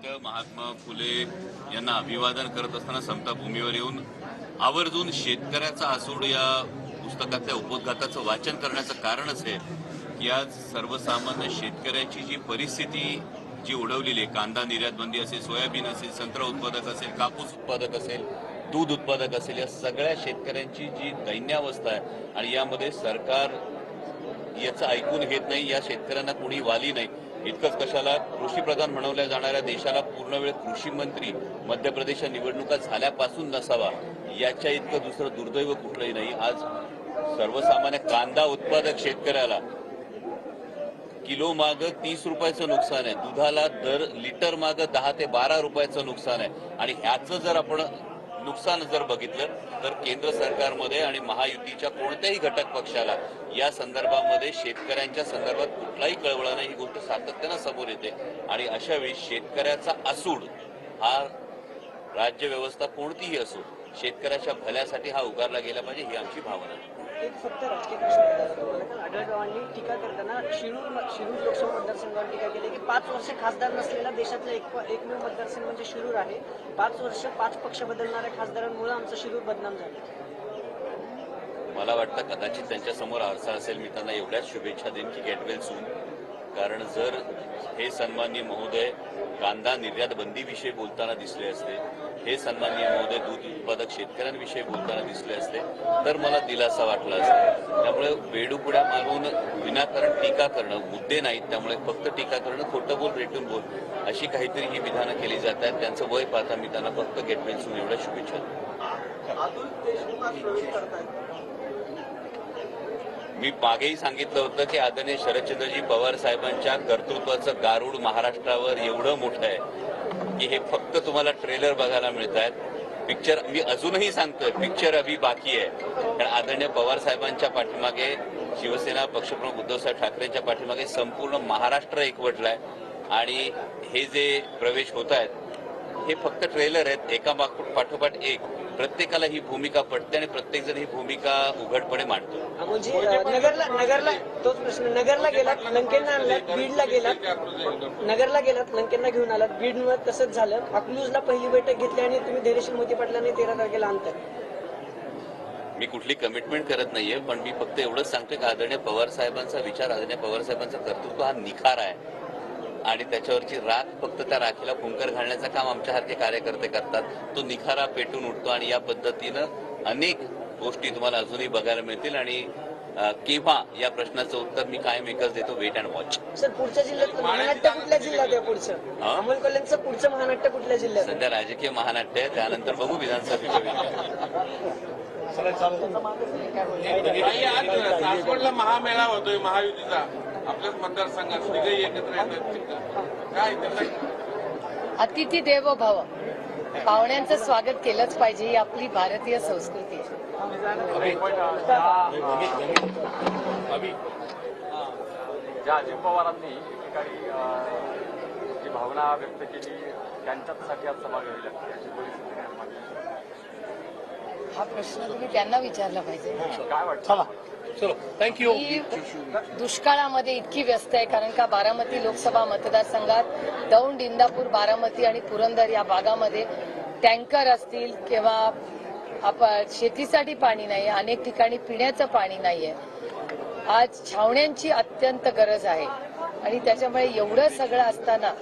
महात्मा फुले यांना अभिवादन करत असताना समता भूमीवर येऊन आवर्जून शेतकऱ्याचा आसूड या पुस्तकातल्या उपोद्घाताचं वाचन करण्याचं कारणच आहे की आज सर्वसामान्य शेतकऱ्याची जी परिस्थिती जी उडवलेली आहे, कांदा निर्यात बंदी असेल, सोयाबीन असेल, संत्रा उत्पादक असेल, कापूस उत्पादक असेल, दूध उत्पादक असेल, या सगळ्या शेतकऱ्यांची जी दैन्यावस्था आहे आणि यामध्ये सरकार याचं ऐकून घेत नाही, या शेतकऱ्यांना कोणी वाली नाही. इतकंच कशाला, कृषीप्रधान म्हणवल्या जाणाऱ्या देशाला पूर्ण वेळ कृषी मंत्री मध्य प्रदेशच्या निवडणुका झाल्यापासून नसावा, याच्या इतकं दुसरं दुर्दैव कुठलंही नाही. आज सर्वसामान्य कांदा उत्पादक शेतकऱ्याला किलो माग 30 रुपयाचं नुकसान आहे, दुधाला दर लिटर माग 10 ते 12 रुपयाचं नुकसान आहे. आणि ह्याचं जर आपण नुकसान जर बघितलं तर केंद्र सरकारमध्ये आणि महायुतीच्या कोणत्याही घटक पक्षाला या संदर्भामध्ये शेतकऱ्यांच्या संदर्भात कुठलाही कळवळा नाही, ही गोष्ट सातत्यानं समोर येते. आणि अशा वेळी शेतकऱ्याचा आसूड हा राज्य व्यवस्था कोणतीही असो शेतकऱ्याच्या भल्यासाठी हा उगारला गेला पाहिजे, ही आमची भावना आहे. एक फक्त राजकीय प्रश्न आढळरावांनी टीका करताना शिरूर लोकसभा मतदारसंघावर टीका केली की 5 वर्ष खासदार नसलेला देशातला एकमेव मतदारसंघ म्हणजे शिरूर आहे. 5 वर्ष 5 पक्ष बदलणाऱ्या खासदारांमुळे आमचं शिरूर बदनाम झालं. मला वाटतं कदाचित त्यांच्यासमोर आरसा असेल, मी त्यांना एवढ्याच शुभेच्छा देईन की गेट वेल सून. कारण जर हे सन्माननीय महोदय कांदा निर्यात बंदीविषयी बोलताना दिसले असते, हे सन्माननीय महोदय दूध उत्पादक शेतकऱ्यांविषयी बोलताना दिसले असते तर मला दिलासा वाटला असता. त्यामुळे वेडूपुड्या मारून विनाकारण टीका करणं, मुद्दे नाहीत त्यामुळे फक्त टीका करणं, खोटं बोल रेटून बोल, अशी काहीतरी ही विधानं केली जात आहेत. त्यांचं वय पाहता मी त्यांना फक्त गेट वेल सून एवढ्या शुभेच्छा देतो. मी मागेही सांगितलं होतं की आदरणीय शरदचंद्रजी पवार साहेबांच्या कर्तृत्वाचं गारूड महाराष्ट्रावर एवढं मोठं आहे की हे फक्त तुम्हाला ट्रेलर बघायला मिळत आहेत. पिक्चर, मी अजूनही सांगतोय, पिक्चर अभी बाकी आहे. कारण आदरणीय पवार साहेबांच्या पाठीमागे शिवसेना पक्षप्रमुख उद्धवसाहेब ठाकरेंच्या पाठीमागे संपूर्ण महाराष्ट्र एकवटलाय. आणि हे जे प्रवेश होत आहेत हे फक्त ट्रेलर आहेत, एका पाठोपाठ एक. प्रत्येकाला ही भूमिका पटते आणि प्रत्येक जण ही भूमिका उघडपणे मांडतो. नगरला तोच प्रश्न, नगरला गेलात, लंकेंना आणलात, बीडला गेलात, नगरला गेलात, लंकेंना घेऊन आलात, बीडमध्ये तसंच झालं. अकलूजला पहिली बैठक घेतली आणि तुम्ही धैर्यशील मोहिते पाटलांनी 13 तारखेला आणतात. मी कुठली कमिटमेंट करत नाहीये, पण मी फक्त एवढंच सांगतोय की आदरणीय पवार साहेबांचा विचार, आदरणीय पवार साहेबांचं कर्तृत्व हा निखार आहे आणि त्याच्यावरची राख फक्त त्या राखीला फुंकर घालण्याचं काम आमच्यासारखे कार्यकर्ते करतात. तो निखारा पेटून उठतो आणि या पद्धतीनं अनेक गोष्टी तुम्हाला अजूनही बघायला मिळतील. आणि केव्हा या प्रश्नाचं उत्तर मी कायम एकच देतो, वेट अँड वॉच. सर, पुढच्या जिल्ह्यात महानाट्य कुठल्या जिल्ह्यात आहे? पुढचं अमोल कोल्हेंचं पुढचं महानाट्य कुठल्या जिल्ह्यात? सध्या राजकीय महानाट्य आहे, त्यानंतर बघू विधानसभेच्या. सासवडला महामेळावा होतोय महायुतीचा, आपल्याच मतदारसंघात तिघही एकत्र येतात, काय? अतिथी देवो भव, पाहुण्यांचं स्वागत केलंच पाहिजे, ही आपली भारतीय संस्कृती आहे. ज्या अजित पवारांनी एकेकाळी जी भावना व्यक्त केली त्यांच्यासाठी आज सभा घ्यावी लागते, अशी परिस्थिती निर्माण झाली. हा प्रश्न तुम्ही त्यांना विचारला पाहिजे. काय वाटतं? थँक्यू. दुष्काळामध्ये इतकी व्यस्त आहे कारण का बारामती लोकसभा मतदारसंघात दौंड, इंदापूर, बारामती आणि पुरंदर या भागामध्ये टँकर असतील किंवा शेतीसाठी पाणी नाही, अनेक ठिकाणी पिण्याचं पाणी नाहीये. आज छावण्यांची अत्यंत गरज आहे आणि त्याच्यामुळे एवढं सगळं असताना